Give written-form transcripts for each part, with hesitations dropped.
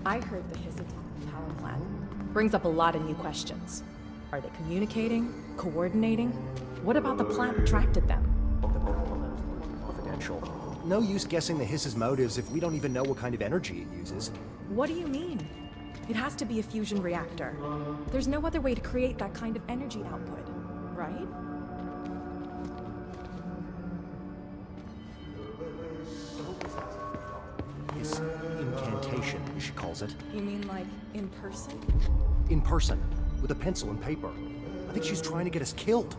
I heard the Hisatonic power plant brings up a lot of new questions. Are they communicating? Coordinating? What about the plant attracted them? Confidential. No use guessing the Hiss's motives if we don't even know what kind of energy it uses. What do you mean? It has to be a fusion reactor. There's no other way to create that kind of energy output, right? Hiss incantation, she calls it. You mean like in person? In person, with a pencil and paper. I think she's trying to get us killed.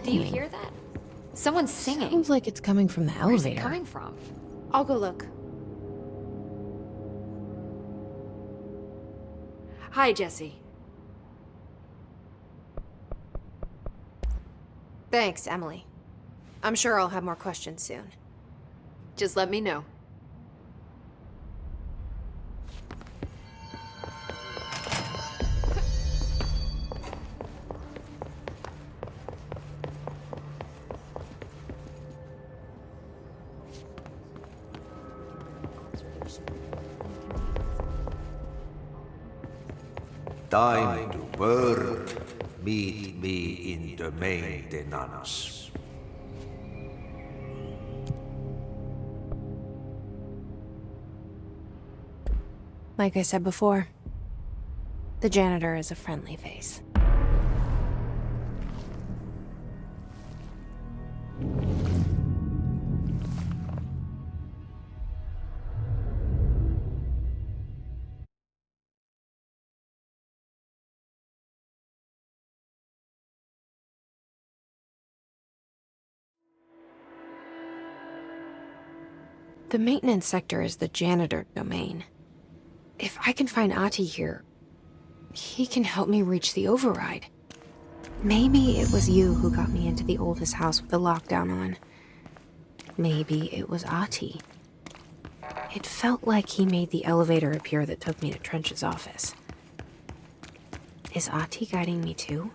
Do you hear that? Someone's singing. Sounds like it's coming from the Where's it elevator. coming from? I'll go look. Hi, Jesse. Thanks, Emily. I'm sure I'll have more questions soon. Just let me know. Time to work. Meet me in the maintenance. Like I said before, the janitor is a friendly face. The maintenance sector is the janitor domain. If I can find Ahti here, he can help me reach the override. Maybe it was you who got me into the oldest house with the lockdown on. Maybe it was Ahti. It felt like he made the elevator appear that took me to Trench's office. Is Ahti guiding me too?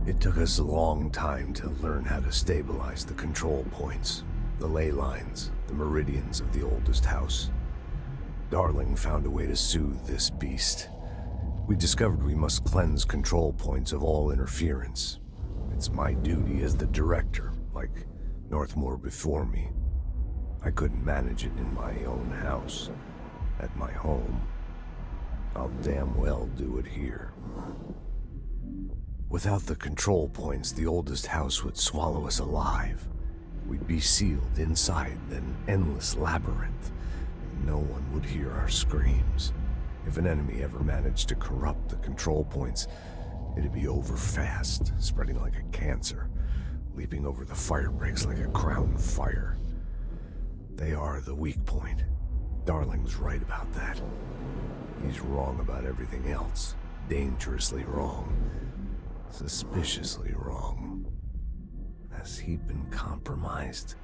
It took us a long time to learn how to stabilize the control points, the ley lines, the meridians of the oldest house. Darling found a way to soothe this beast. We discovered we must cleanse control points of all interference. It's my duty as the director, like Northmore before me. I couldn't manage it in my own house, at my home. I'll damn well do it here. Without the control points, the oldest house would swallow us alive. We'd be sealed inside an endless labyrinth, and no one would hear our screams. If an enemy ever managed to corrupt the control points, it'd be over fast, spreading like a cancer, leaping over the fire breaks like a crown fire. They are the weak point. Darling's right about that. He's wrong about everything else. Dangerously wrong. Suspiciously wrong. Has he been compromised?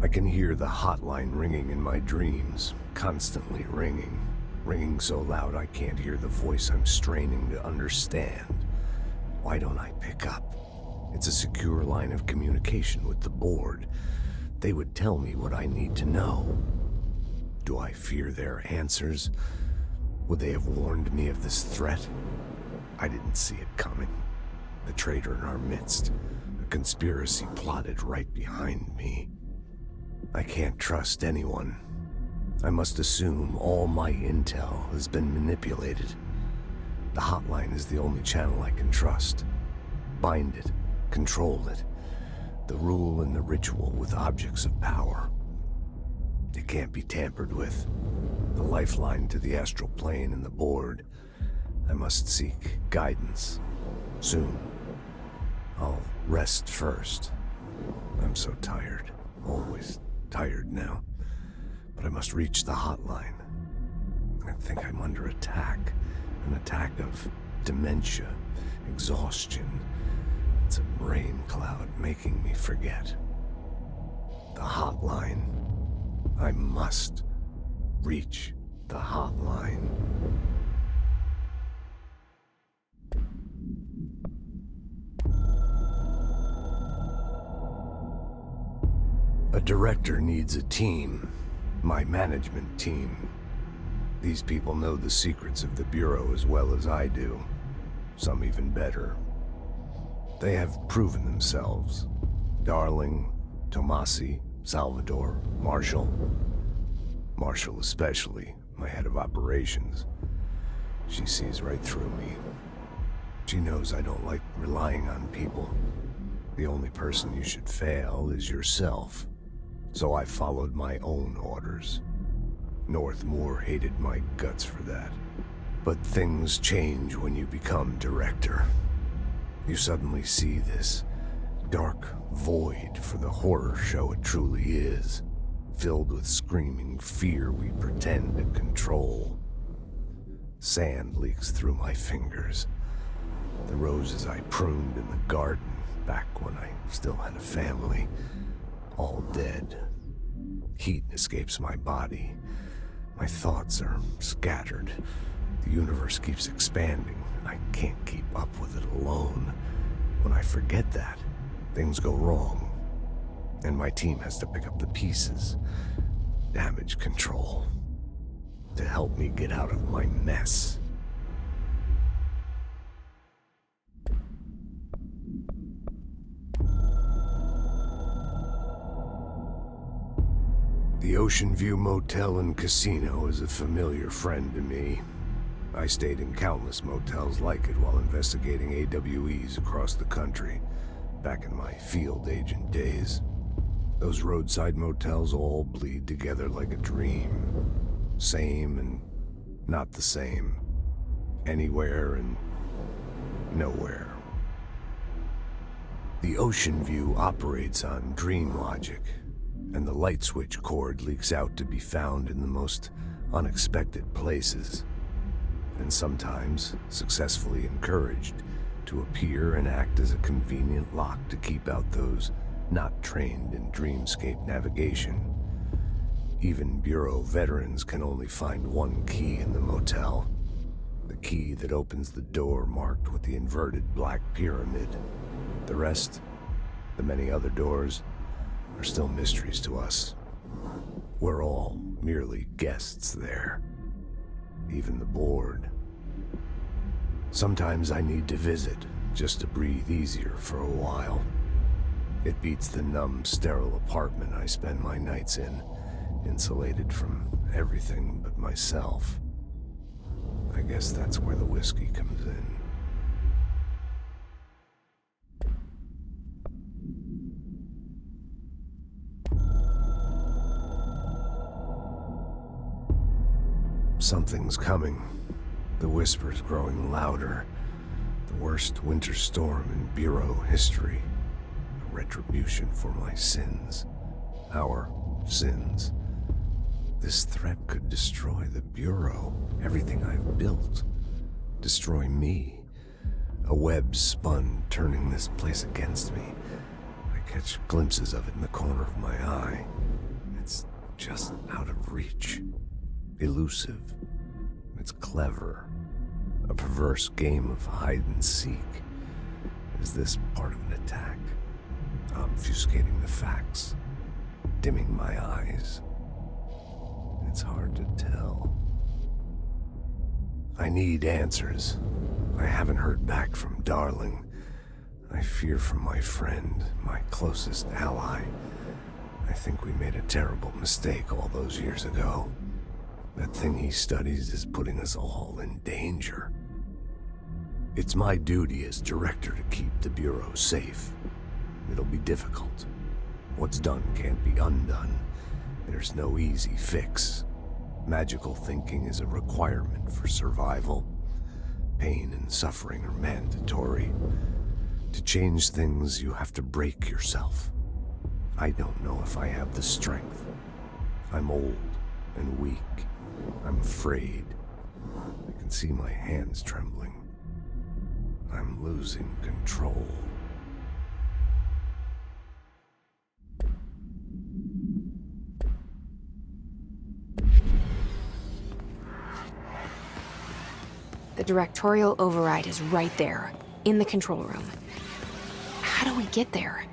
I can hear the hotline ringing in my dreams, constantly ringing. Ringing so loud I can't hear the voice I'm straining to understand. Why don't I pick up? It's a secure line of communication with the board. They would tell me what I need to know. Do I fear their answers? Would they have warned me of this threat? I didn't see it coming. The traitor in our midst. A conspiracy plotted right behind me. I can't trust anyone. I must assume all my intel has been manipulated. The hotline is the only channel I can trust. Bind it, control it. The rule and the ritual with objects of power. It can't be tampered with. The lifeline to the astral plane and the board. I must seek guidance. Soon. I'll rest first. I'm so tired. Always tired now. But I must reach the hotline. I think I'm under attack. An attack of dementia, exhaustion. It's a rain cloud making me forget. The hotline. I must reach the hotline. A director needs a team. My management team. These people know the secrets of the Bureau as well as I do. Some even better. They have proven themselves. Darling, Tomasi, Salvador, Marshall. Marshall especially, my head of operations. She sees right through me. She knows I don't like relying on people. The only person you should fail is yourself. So I followed my own orders. Northmore hated my guts for that. But things change when you become director. You suddenly see this dark void for the horror show it truly is, filled with screaming fear we pretend to control. Sand leaks through my fingers. The roses I pruned in the garden back when I still had a family, all dead. Heat escapes my body. My thoughts are scattered. The universe keeps expanding. I can't keep up with it alone. When I forget that, things go wrong. And my team has to pick up the pieces. damage control to help me get out of my mess. The Ocean View Motel and Casino is a familiar friend to me. I stayed in countless motels like it while investigating AWEs across the country, back in my field agent days. Those roadside motels all bleed together like a dream. Same and not the same. Anywhere and nowhere. The Ocean View operates on dream logic, and the light switch cord leaks out to be found in the most unexpected places, and sometimes successfully encouraged to appear and act as a convenient lock to keep out those not trained in dreamscape navigation. Even Bureau veterans can only find one key in the motel. The key that opens the door marked with the inverted black pyramid. The rest, the many other doors, are still mysteries to us. We're all merely guests there. Even the board. Sometimes I need to visit, just to breathe easier for a while. It beats the numb, sterile apartment I spend my nights in, insulated from everything but myself. I guess that's where the whiskey comes in. Something's coming. The whispers growing louder. The worst winter storm in Bureau history. A retribution for my sins. Our sins. This threat could destroy the Bureau, everything I've built. Destroy me. A web spun, turning this place against me. I catch glimpses of it in the corner of my eye. It's just out of reach. Elusive. It's clever. A perverse game of hide and seek. Is this part of an attack? Obfuscating the facts. Dimming my eyes. It's hard to tell. I need answers. I haven't heard back from Darling. I fear for my friend, my closest ally. I think we made a terrible mistake all those years ago. That thing he studies is putting us all in danger. It's my duty as director to keep the Bureau safe. It'll be difficult. What's done can't be undone. There's no easy fix. Magical thinking is a requirement for survival. Pain and suffering are mandatory. To change things, you have to break yourself. I don't know if I have the strength. I'm old and weak. I'm afraid. I can see my hands trembling. I'm losing control. The directorial override is right there, in the control room. How do we get there?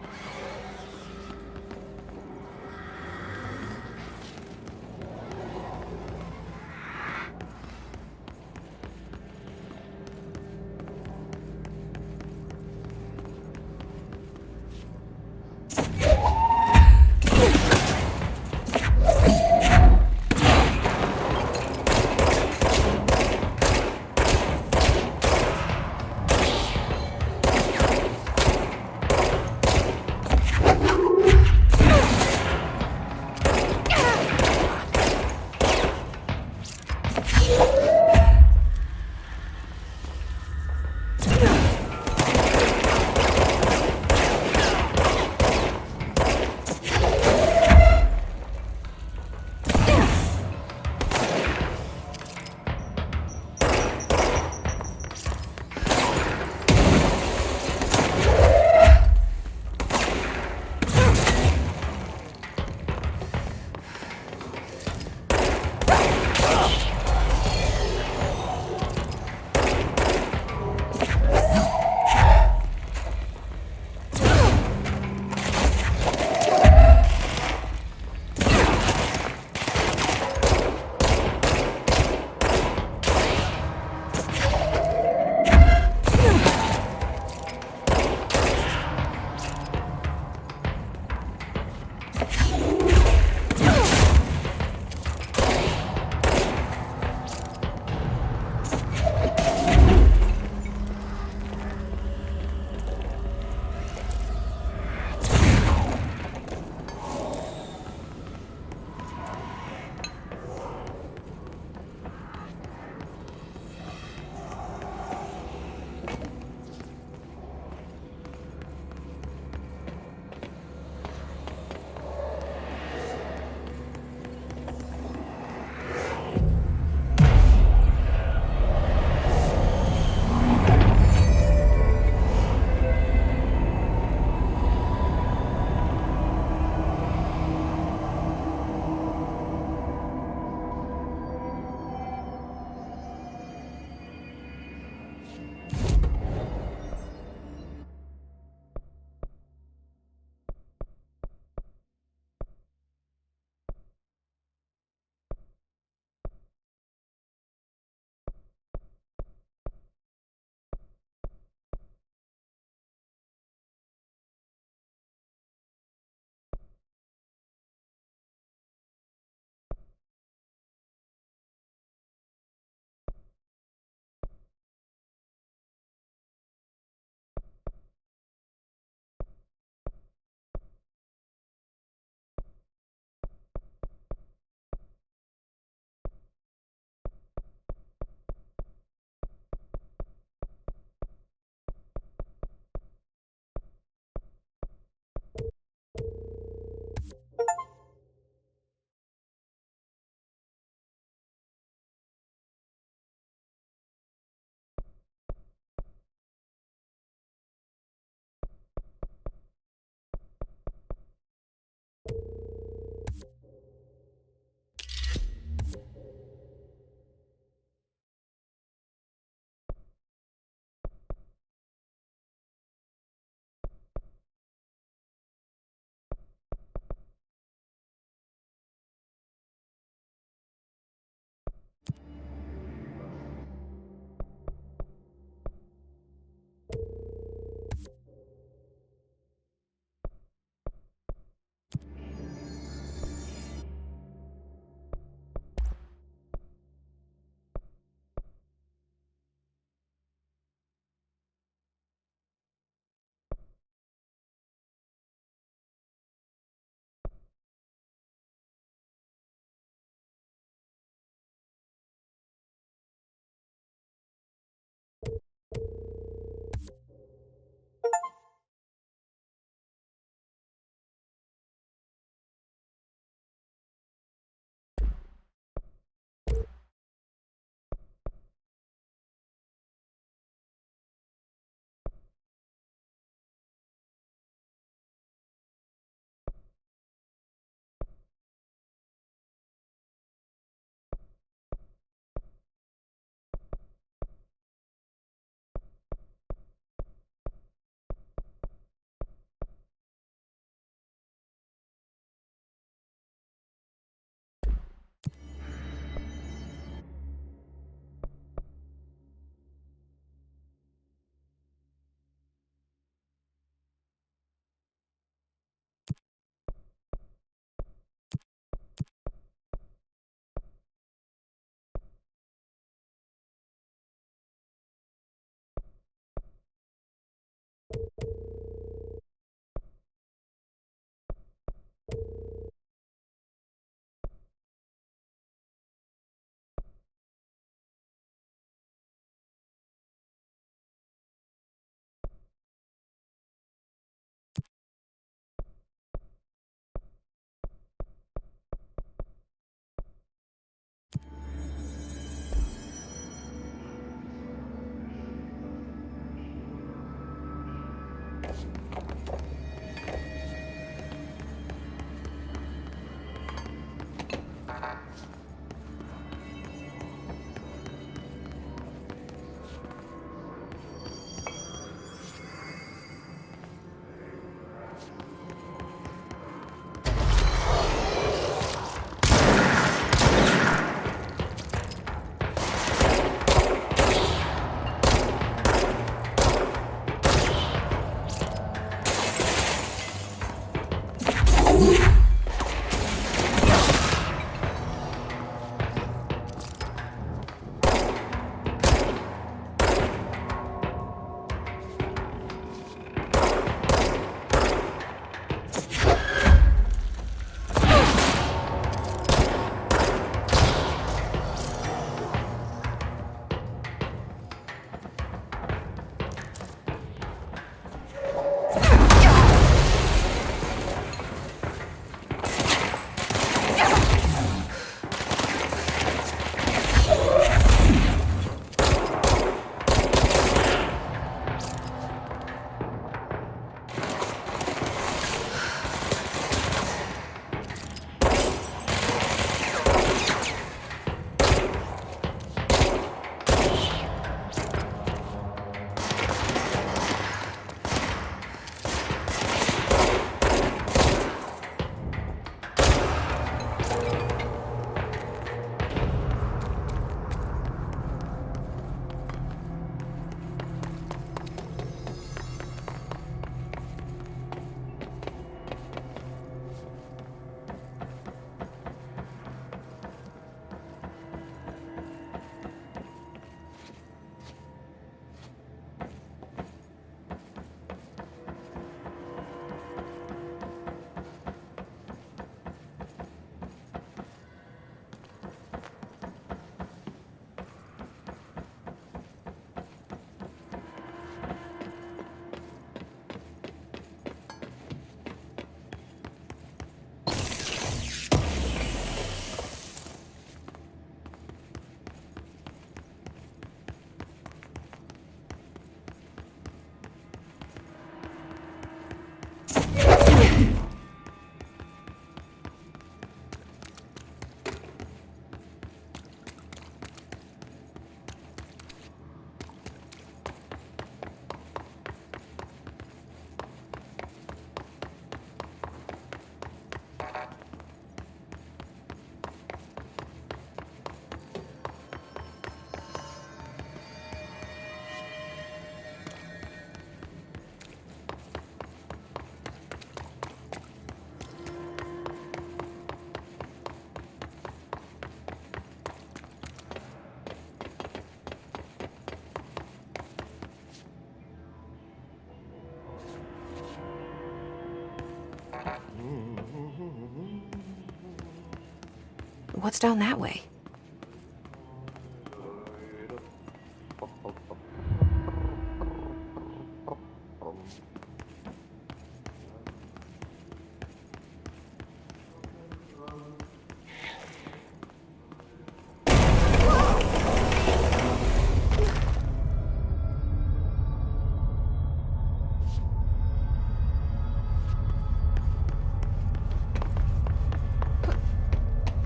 What's down that way?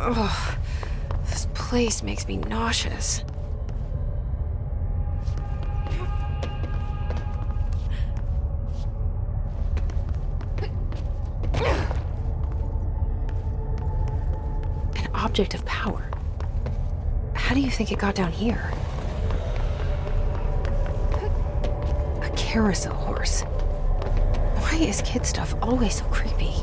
Ugh, this place makes me nauseous. An object of power. How do you think it got down here? A carousel horse. Why is kid stuff always so creepy?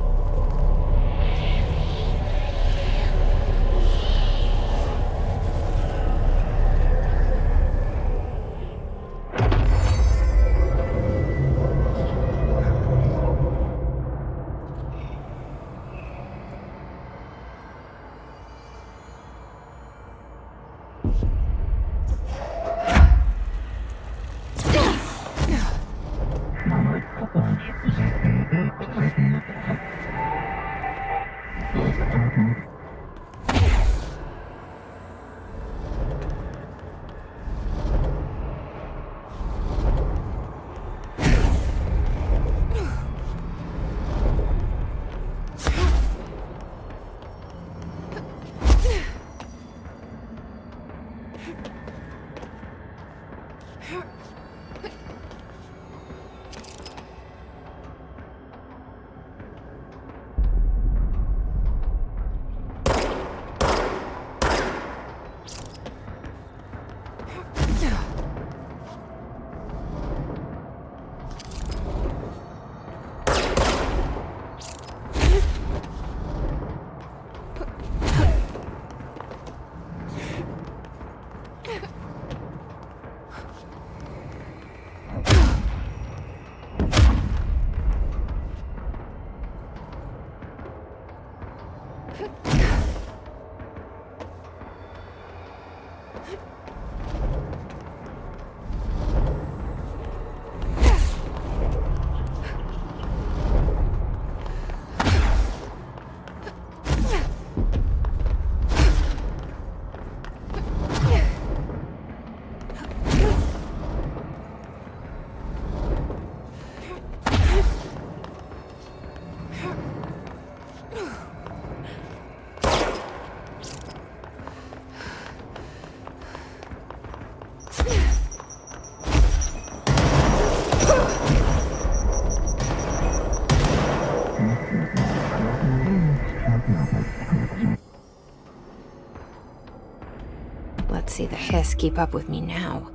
Let's see the hiss keep up with me now.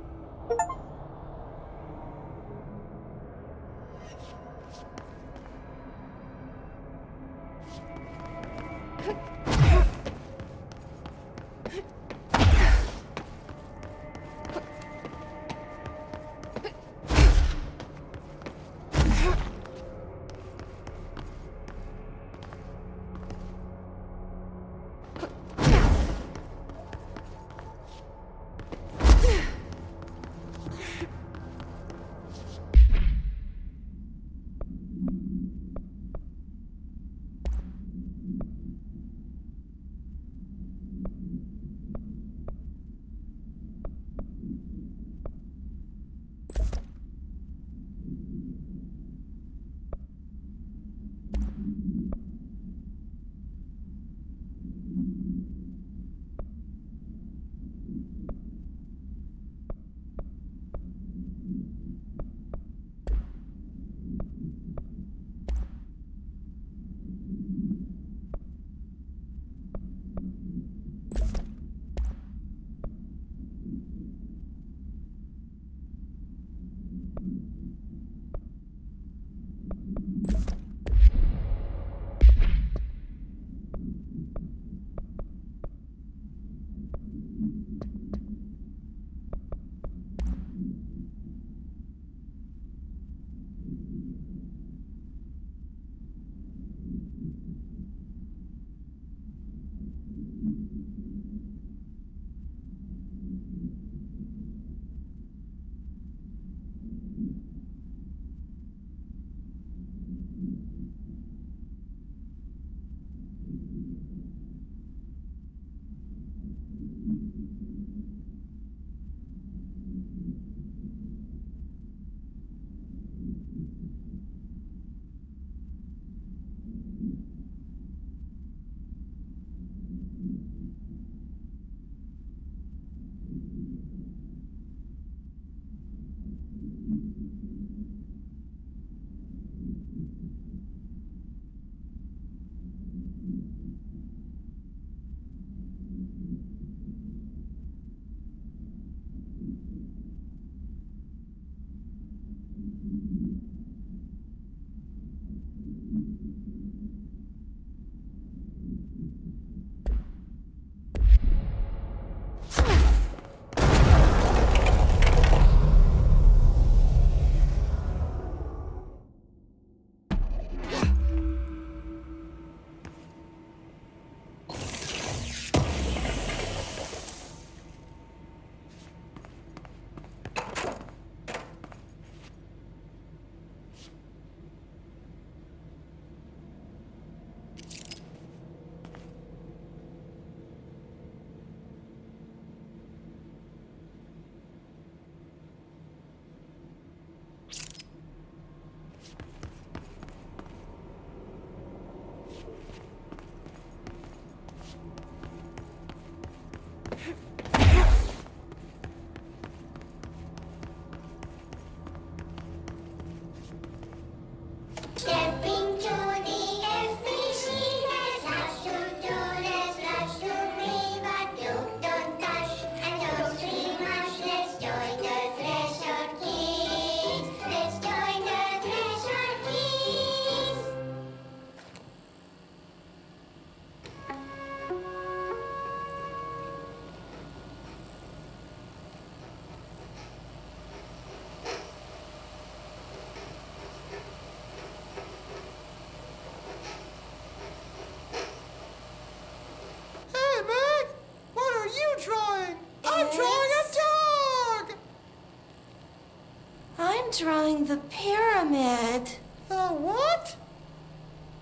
drawing the pyramid. The what?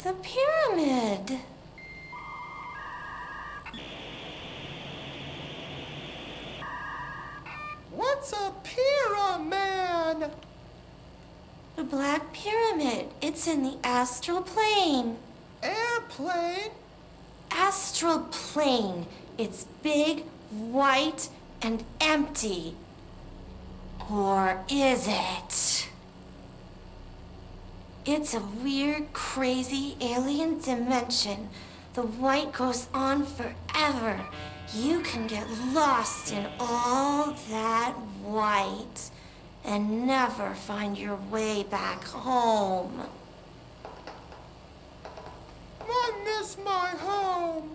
The pyramid. What's a pyramid? The Black Pyramid. It's in the astral plane. Airplane? Astral plane. It's big, white, and empty. Or is it? It's a weird, crazy alien dimension. The white goes on forever. You can get lost in all that white and never find your way back home. I miss my home.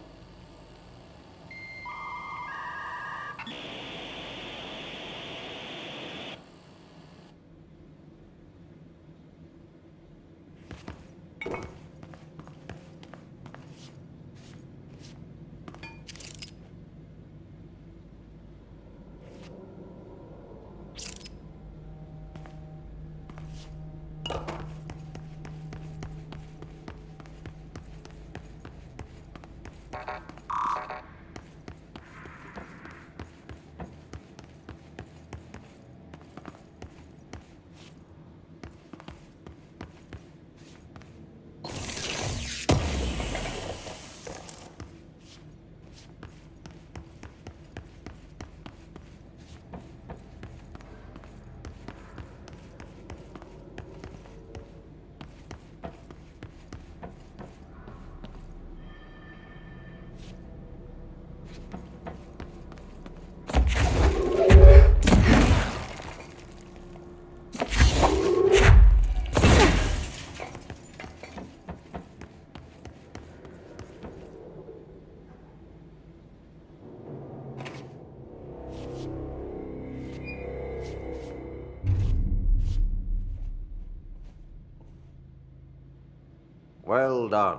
Well done.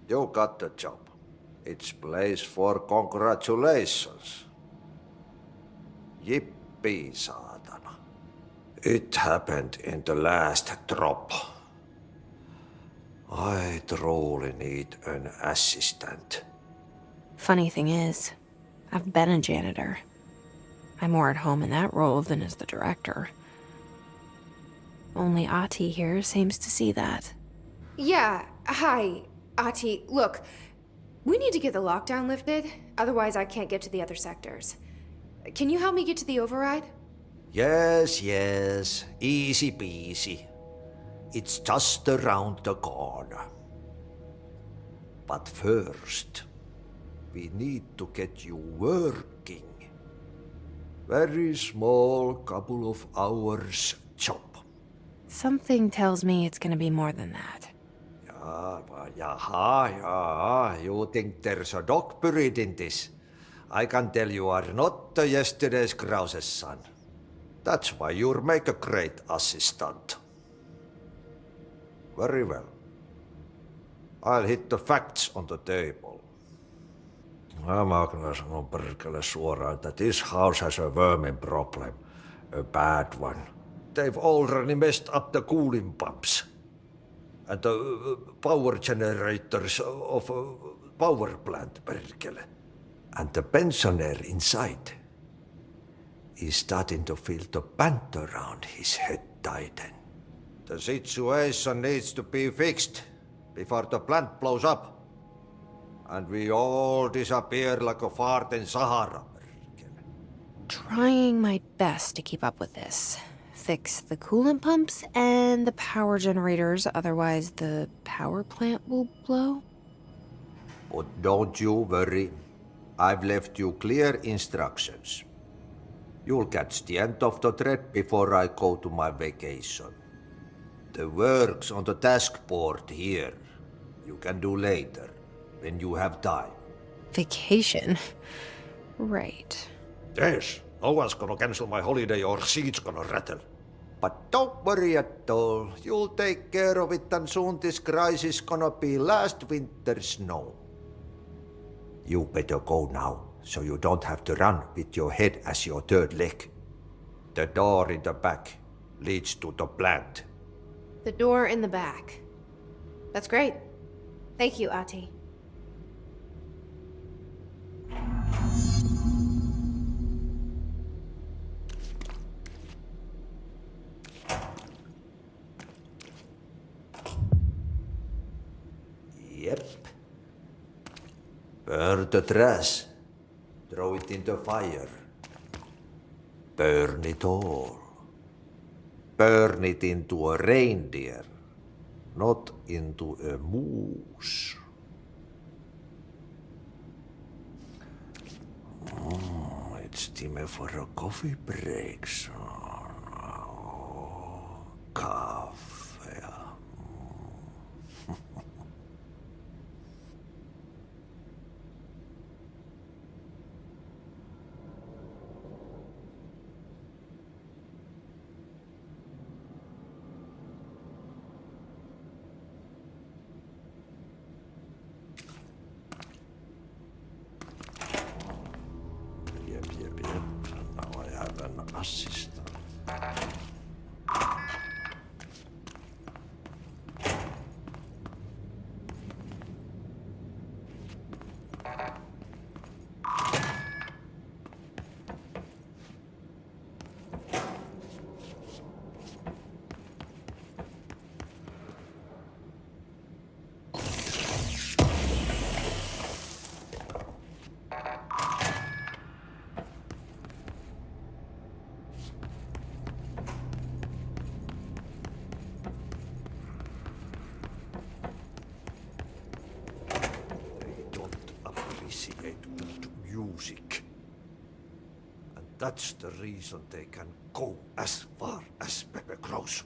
You got the job. It's place for congratulations. Yippee, saatana. It happened in the last drop. I truly need an assistant. Funny thing is, I've been a janitor. I'm more at home in that role than as the director. Only Ahti here seems to see that. Yeah, hi, Ahti. Look, we need to get the lockdown lifted, otherwise I can't get to the other sectors. Can you help me get to the override? Yes, yes. Easy peasy. It's just around the corner. But first, we need to get you working. Very small, couple of hours job. Something tells me it's gonna be more than that. Yaha. You think there's a dog buried in this? I can tell you are not the yesterday's Krause's son. That's why you'll make a great assistant. Very well. I'll hit the facts on the table. Mä kyllä sanon perkele suoraan, that this house has a vermin problem. A bad one. They've already messed up the cooling pumps. And the power generators of a power plant, perkele. And the pensioner inside is starting to feel the band around his head tighten. The situation needs to be fixed before the plant blows up. And we all disappear like a fart in Sahara. Trying my best to keep up with this. Fix the coolant pumps and the power generators, otherwise the power plant will blow. But don't you worry. I've left you clear instructions. You'll catch the end of the thread before I go to my vacation. The work's on the task board here. You can do later, when you have time. Vacation? Right. Yes, no one's gonna cancel my holiday or seat's gonna rattle. But don't worry at all. You'll take care of it and soon this crisis gonna be last winter's snow. You better go now, so you don't have to run with your head as your third leg. The door in the back. leads to the plant. The door in the back. That's great. Thank you, Ati. Yep. Burn the trash. Throw it in the fire. Burn it all. Burn it into a reindeer, not into a moose. It's time for a coffee break, son. Coffee. Yep. Now I have an assistant. Appreciate good music. And that's the reason they can go as far as Pepe grows.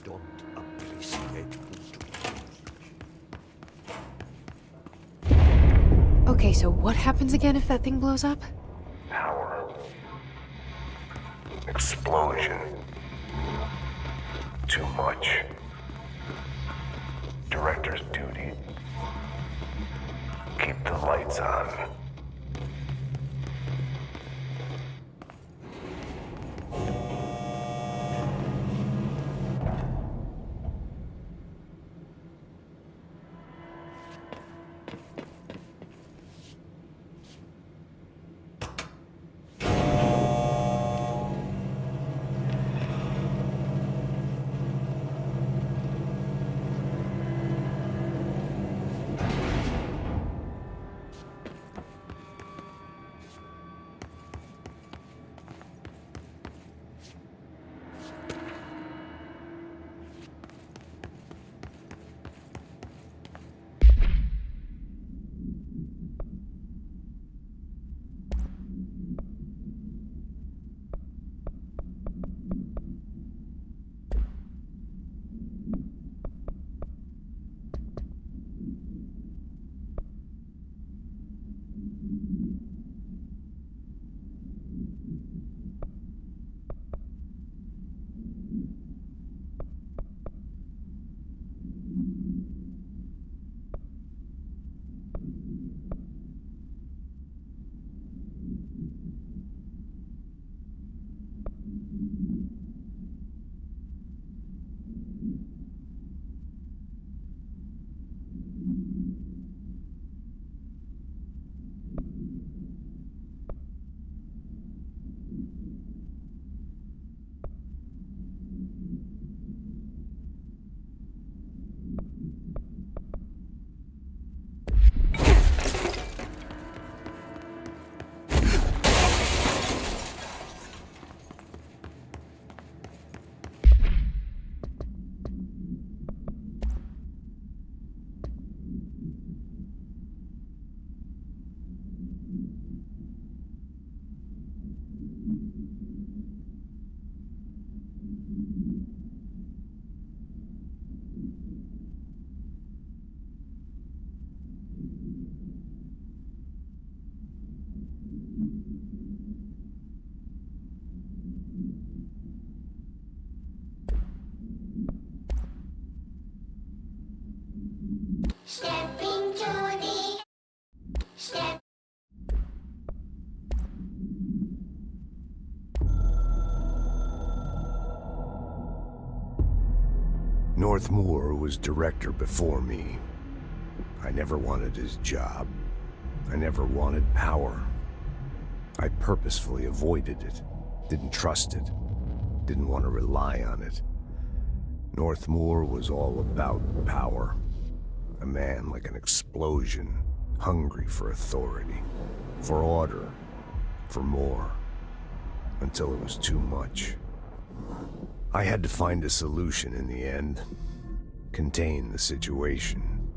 Don't appreciate good. Okay, so what happens again if that thing blows up? Power. Explosion. Too much. Director's duty. Keep the lights on. Stepping to the step. Northmoor was director before me. I never wanted his job. I never wanted power. I purposefully avoided it, didn't trust it, didn't want to rely on it. Northmoor was all about power. A man like an explosion, hungry for authority, for order, for more, until it was too much. I had to find a solution in the end, contain the situation.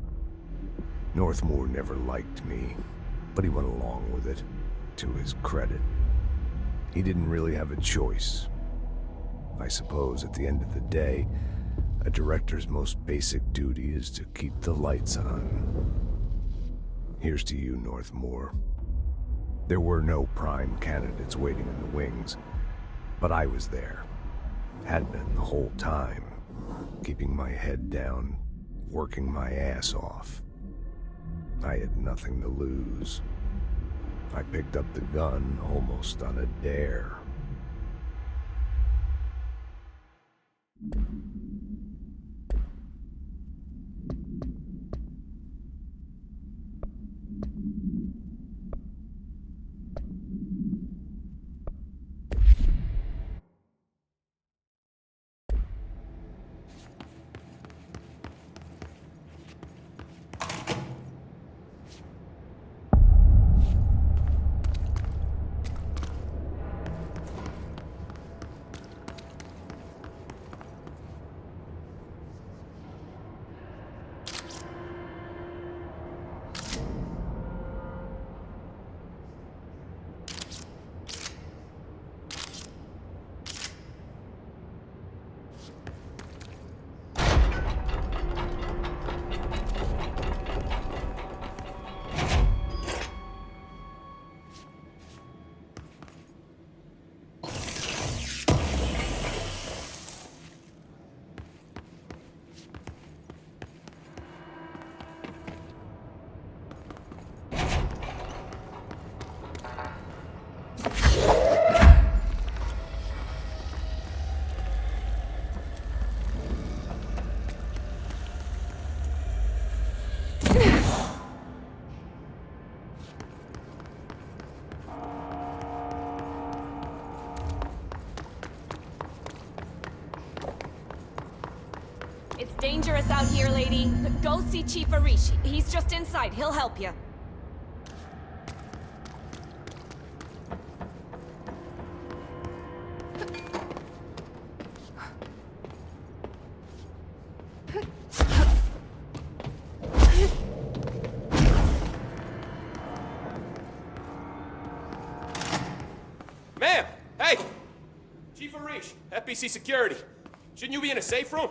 Northmoor never liked me, but he went along with it, to his credit. He didn't really have a choice. I suppose at the end of the day, a director's most basic duty is to keep the lights on. Here's to you, Northmoor. There were no prime candidates waiting in the wings, but I was there. Had been the whole time, keeping my head down, working my ass off. I had nothing to lose. I picked up the gun almost on a dare. It's dangerous out here, lady. Go see Chief Arish. He's just inside. He'll help you. Ma'am! Hey! Chief Arish, FBC Security. Shouldn't you be in a safe room?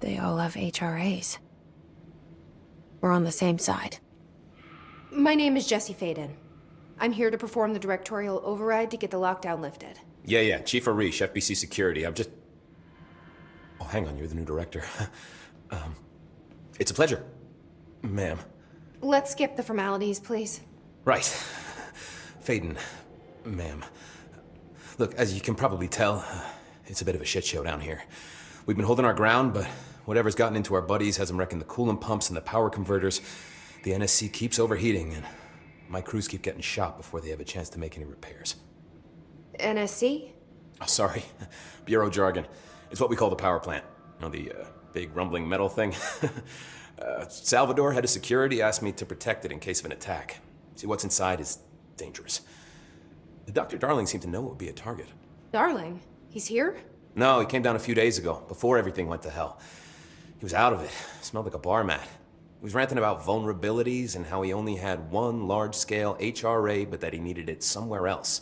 They all have HRAs. We're on the same side. My name is Jesse Faden. I'm here to perform the directorial override to get the lockdown lifted. Yeah, Chief Arish, FBC Security. I'm just... Oh, hang on, you're the new director. It's a pleasure, ma'am. Let's skip the formalities, please. Right. Faden, ma'am. Look, as you can probably tell, it's a bit of a shit show down here. We've been holding our ground, but whatever's gotten into our buddies has them wrecking the coolant pumps and the power converters. The NSC keeps overheating, and my crews keep getting shot before they have a chance to make any repairs. NSC? Oh, sorry. Bureau jargon. It's what we call the power plant. You know, the big rumbling metal thing? Salvador, head of security, asked me to protect it in case of an attack. See, what's inside is dangerous. Dr. Darling seemed to know it would be a target. Darling? He's here? No, he came down a few days ago, before everything went to hell. He was out of it. Smelled like a bar mat. He was ranting about vulnerabilities and how he only had one large-scale HRA, but that he needed it somewhere else.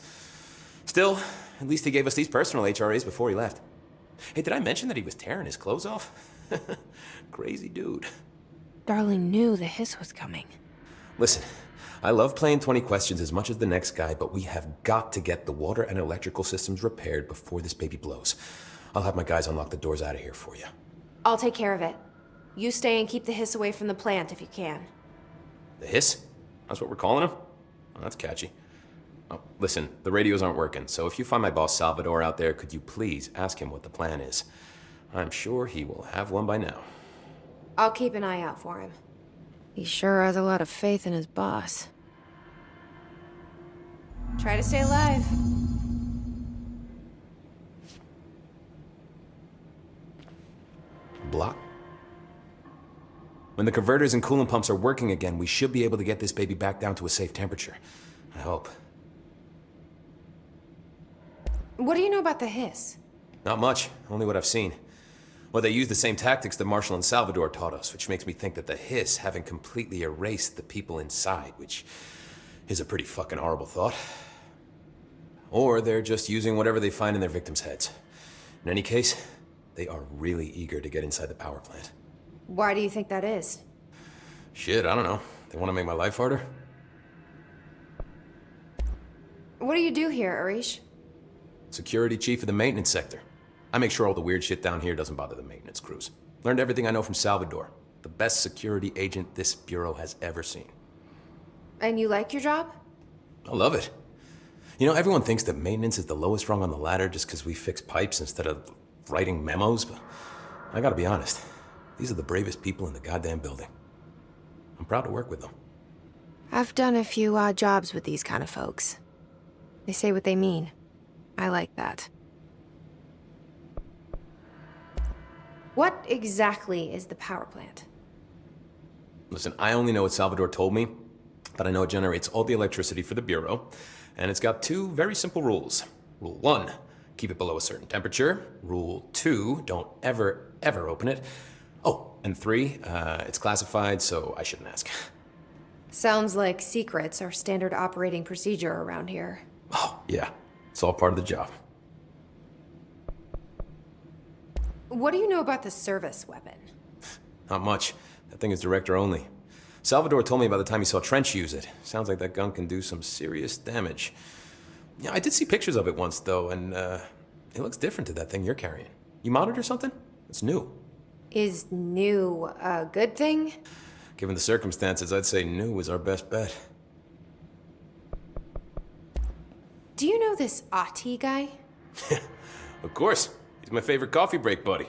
Still, at least he gave us these personal HRAs before he left. Hey, did I mention that he was tearing his clothes off? Crazy dude. Darling knew the hiss was coming. Listen, I love playing 20 questions as much as the next guy, but we have got to get the water and electrical systems repaired before this baby blows. I'll have my guys unlock the doors out of here for you. I'll take care of it. You stay and keep the hiss away from the plant if you can. The hiss? That's what we're calling him? Oh, that's catchy. Oh, listen, the radios aren't working, so if you find my boss Salvador out there, could you please ask him what the plan is? I'm sure he will have one by now. I'll keep an eye out for him. He sure has a lot of faith in his boss. Try to stay alive. Block. When the converters and coolant pumps are working again, we should be able to get this baby back down to a safe temperature. I hope. What do you know about the hiss? Not much, only what I've seen. Well, they use the same tactics that Marshall and Salvador taught us, which makes me think that the hiss haven't completely erased the people inside, which is a pretty fucking horrible thought. Or they're just using whatever they find in their victims' heads. In any case, they are really eager to get inside the power plant. Why do you think that is? Shit, I don't know. They want to make my life harder? What do you do here, Arish? Security chief of the maintenance sector. I make sure all the weird shit down here doesn't bother the maintenance crews. Learned everything I know from Salvador. The best security agent this bureau has ever seen. And you like your job? I love it. You know, everyone thinks that maintenance is the lowest rung on the ladder just because we fix pipes instead of writing memos, but I gotta be honest. These are the bravest people in the goddamn building. I'm proud to work with them. I've done a few odd jobs with these kind of folks. They say what they mean. I like that. What exactly is the power plant? Listen, I only know what Salvador told me, but I know it generates all the electricity for the Bureau, and it's got two very simple rules. Rule 1, keep it below a certain temperature. Rule 2, don't ever, ever open it. Oh, and 3, it's classified, so I shouldn't ask. Sounds like secrets are standard operating procedure around here. Oh, yeah. It's all part of the job. What do you know about the service weapon? Not much. That thing is director only. Salvador told me by the time he saw Trench use it. Sounds like that gun can do some serious damage. Yeah, I did see pictures of it once, though, and it looks different to that thing you're carrying. You modded or something? It's new. Is new a good thing? Given the circumstances, I'd say new is our best bet. Do you know this Ahti guy? Of course. He's my favorite coffee break buddy.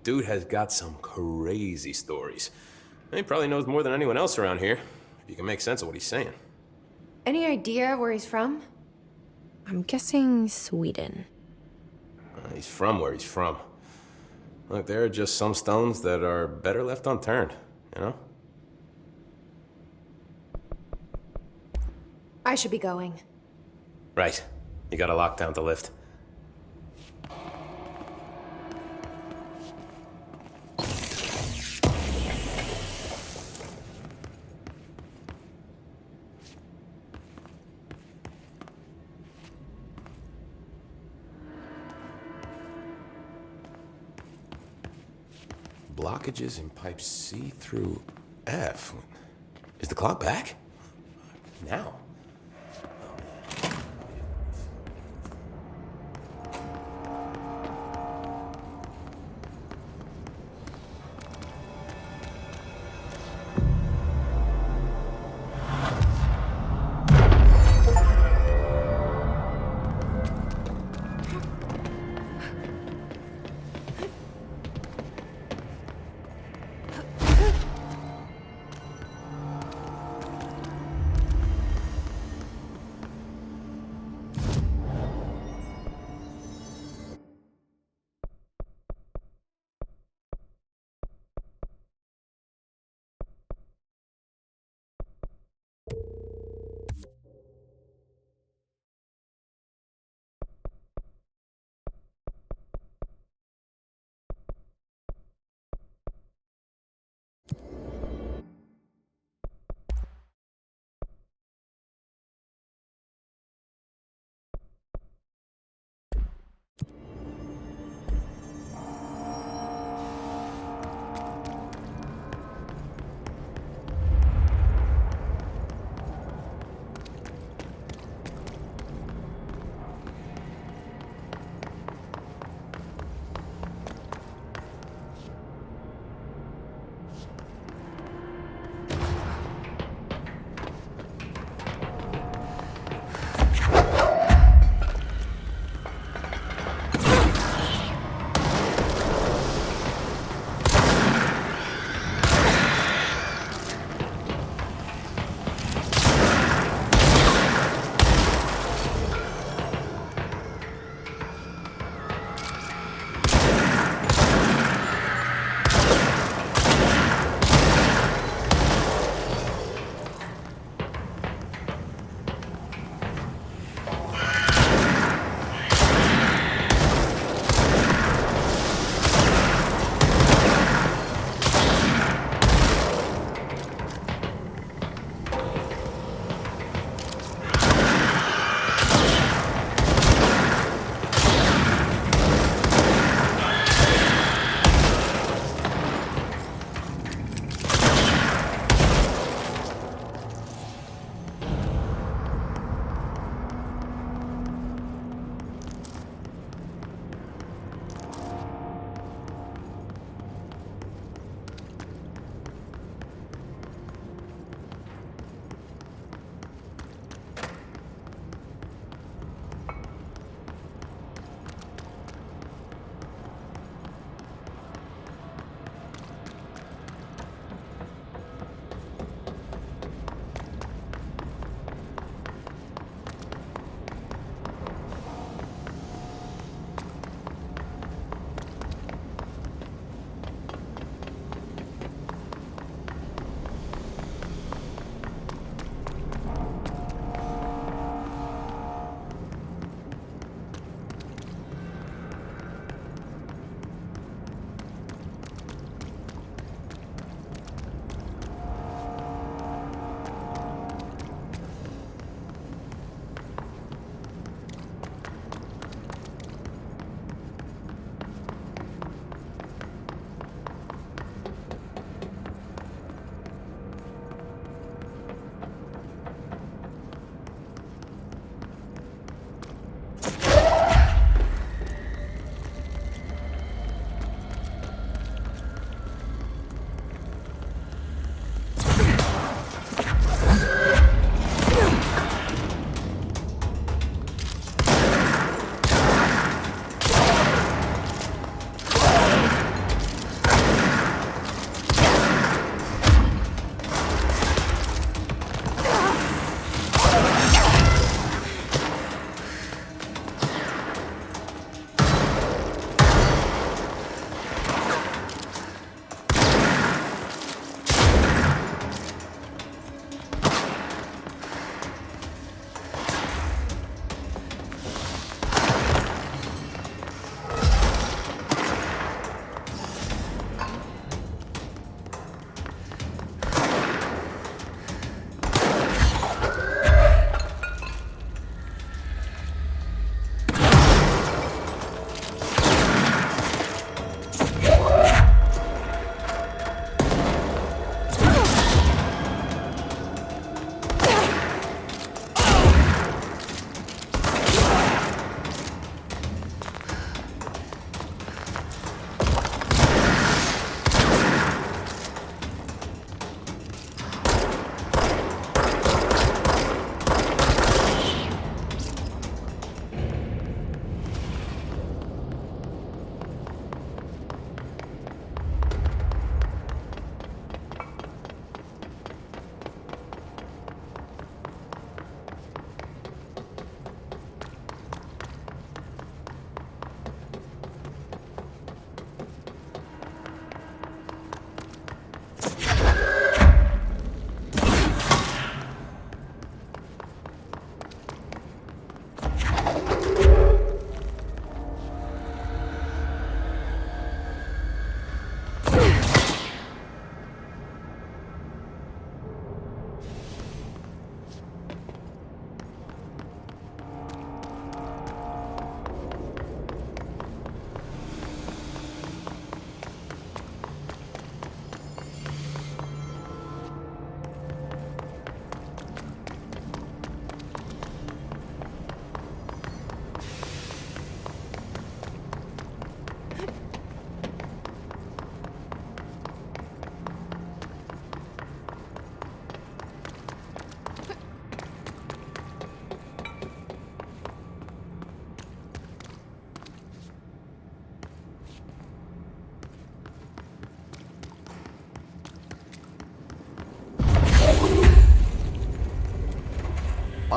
Dude has got some crazy stories. And he probably knows more than anyone else around here, if you can make sense of what he's saying. Any idea where he's from? I'm guessing Sweden. He's from where he's from. Look, there are just some stones that are better left unturned, you know? I should be going. Right. You gotta lock down the lift. Blockages in pipes C through F. Is the clock back? Now?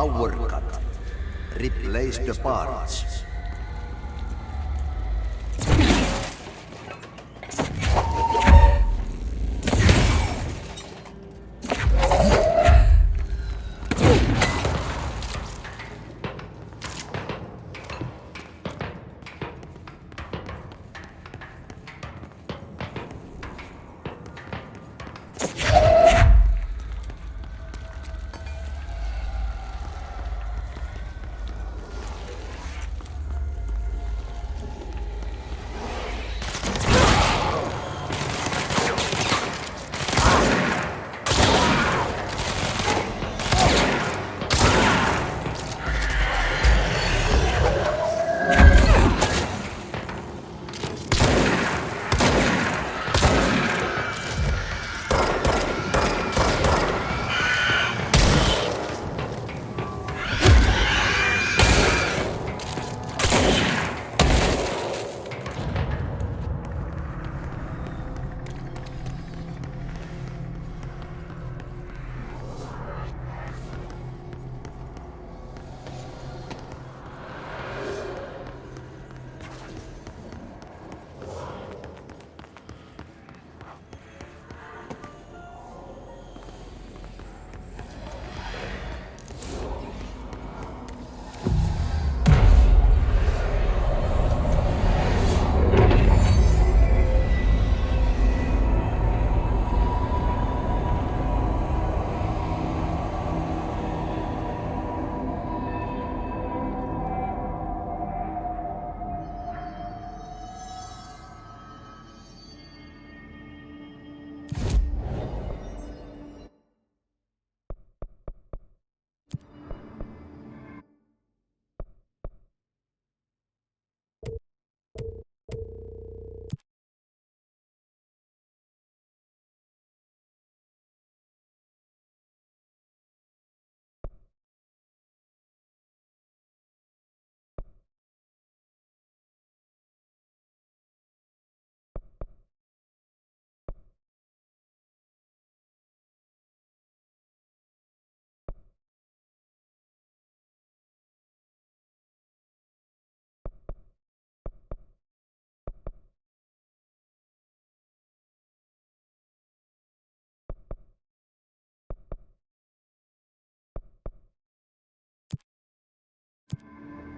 power cut. Replace the parts.